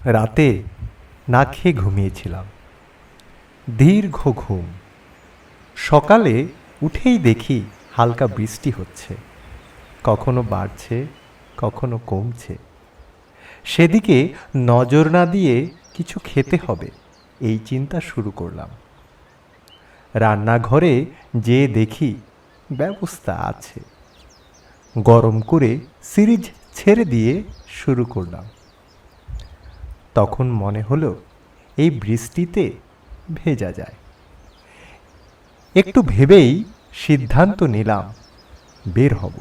রাতে না খেয়ে ঘুমিয়েছিলাম, দীর্ঘ ঘুম। সকালে উঠেই দেখি হালকা বৃষ্টি হচ্ছে, কখনো বাড়ছে কখনো কমছে। সেদিকে নজর না দিয়ে কিছু খেতে হবে এই চিন্তা শুরু করলাম। রান্নাঘরে যেয়ে দেখি ব্যবস্থা আছে। গরম করে সিরিজ ছেড়ে দিয়ে শুরু করলাম। তখন মনে হলো এই বৃষ্টিতে ভেজা যায়। একটু ভেবেই সিদ্ধান্ত নিলাম বের হব,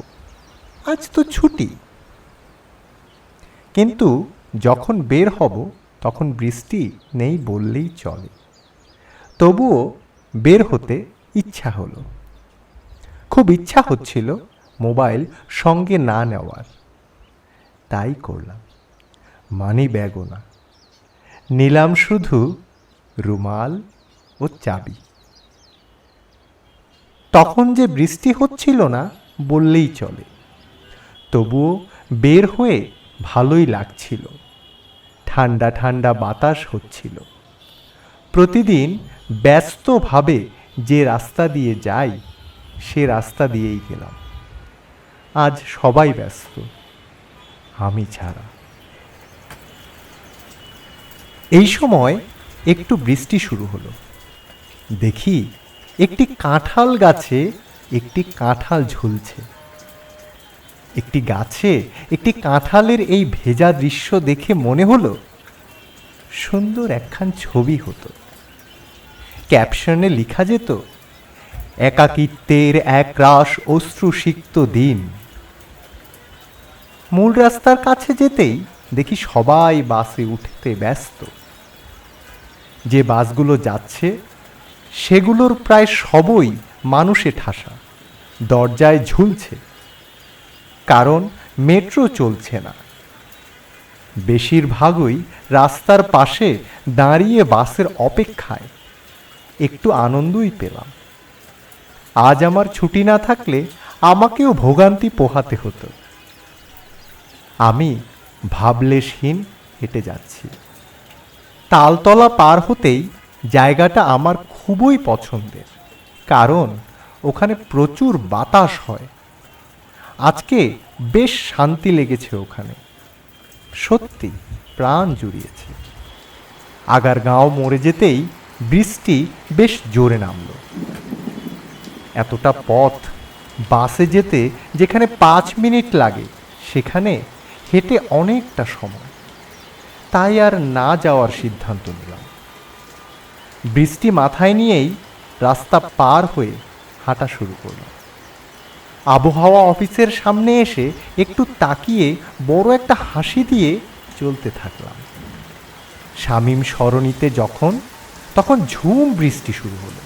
আজ তো ছুটি। কিন্তু যখন বের হব তখন বৃষ্টি নেই বললেই চলে। তবুও বের হতে ইচ্ছা হলো। খুব ইচ্ছা হচ্ছিল মোবাইল সঙ্গে না নেওয়ার, তাই করলাম। মানি ব্যাগও না, নিলাম শুধু রুমাল ও চাবি। তখন যে বৃষ্টি হচ্ছিল না বললেই চলে, তবুও বের হয়ে ভালোই লাগছিল। ঠান্ডা ঠান্ডা বাতাস হচ্ছিল। প্রতিদিন ব্যস্তভাবে যে রাস্তা দিয়ে যাই সে রাস্তা দিয়েই গেলাম। আজ সবাই ব্যস্ত, আমি ছাড়া। এই সময় একটু বৃষ্টি শুরু হলো। দেখি একটি কাঁঠাল গাছে একটি কাঁঠাল ঝুলছে। একটি গাছে একটি কাঁঠালের এই ভেজা দৃশ্য দেখে মনে হলো সুন্দর একখান ছবি হতো। ক্যাপশনে লেখা যেত, একাকিত্বের একরাশ অশ্রুসিক্ত দিন। মূল রাস্তার কাছে যেতেই দেখি সবাই বাসে উঠতে ব্যস্ত। যে বাসগুলো যাচ্ছে সেগুলোর প্রায় সবই মানুষে ঠাসা, দরজায় ঝুলছে। কারণ মেট্রো চলছে না। বেশিরভাগই রাস্তার পাশে দাঁড়িয়ে বাসের অপেক্ষায়। একটু আনন্দই পেলাম। আজ আমার ছুটি না থাকলে আমাকেও ভোগান্তি পোহাতে হতো। আমি ভাবলেশহীন হেঁটে যাচ্ছি। তালতলা পার হতেই জায়গাটা আমার খুবই পছন্দের, কারণ ওখানে প্রচুর বাতাস হয়। আজকে বেশ শান্তি লেগেছে ওখানে, সত্যি প্রাণ জুড়িয়েছে। আগারগাঁও মোড়ে যেতেই বৃষ্টি বেশ জোরে নামল। এতটা পথ বাসে যেতে যেখানে 5 মিনিট লাগে সেখানে হেঁটে অনেকটা সময়। তাই আর না যাওয়ার সিদ্ধান্ত নিলাম। বৃষ্টি মাথায় নিয়েই রাস্তা পার হয়ে হাঁটা শুরু করলাম। আবহাওয়া অফিসের সামনে এসে একটু তাকিয়ে বড় একটা হাসি দিয়ে চলতে থাকলাম। শামীম সরণিতে তখন ঝুম বৃষ্টি শুরু হলো।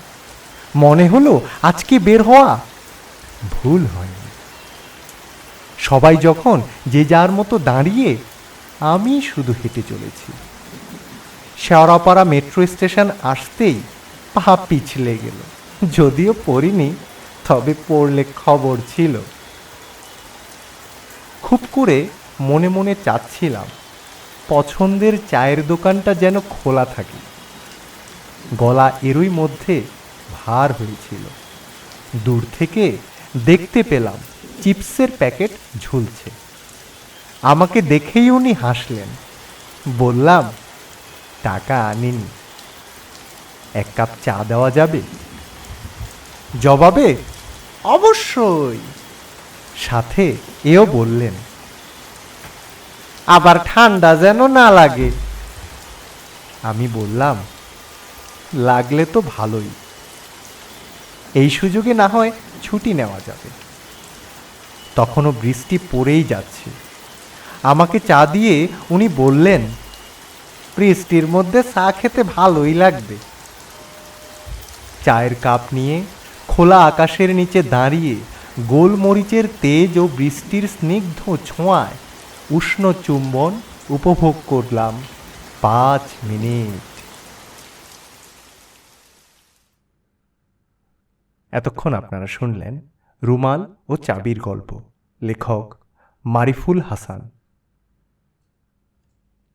মনে হলো আজকে বের হওয়া ভুল হয়নি। সবাই যখন যে যার মতো দাঁড়িয়ে, আমি শুধু হেঁটে চলেছি। শেওড়াপাড়া মেট্রো স্টেশন আসতেই পা পিছলে গেল। যদিও পড়িনি, তবে পড়লে খবর ছিল। খুব করে মনে মনে চাচ্ছিলাম পছন্দের চায়ের দোকানটা যেন খোলা থাকে। গলা এরই মধ্যে ভার হয়েছিল। দূর থেকে দেখতে পেলাম চিপসের প্যাকেট ঝুলছে। আমাকে দেখেই উনি হাসলেন। বললাম, টাকা আনিনি, 1 কাপ চা দেওয়া যাবে? জবাবে অবশ্যই। সাথে এও বললেন, আবার ঠান্ডা যেন না লাগে। আমি বললাম, লাগলে তো ভালোই, এই সুযোগে না হয় ছুটি নেওয়া যাবে। তখনও বৃষ্টি পড়েই যাচ্ছে। আমাকে চা দিয়ে উনি বললেন, বৃষ্টির মধ্যে চা খেতে ভালোই লাগবে। চায়ের কাপ নিয়ে খোলা আকাশের নিচে দাঁড়িয়ে গোলমরিচের তেজ ও বৃষ্টির স্নিগ্ধ ছোঁয়ায় উষ্ণ চুম্বন উপভোগ করলাম 5 মিনিট। এতক্ষণ আপনারা শুনলেন রুমাল ও চাবির গল্প। লেখক মারিফুল হাসান।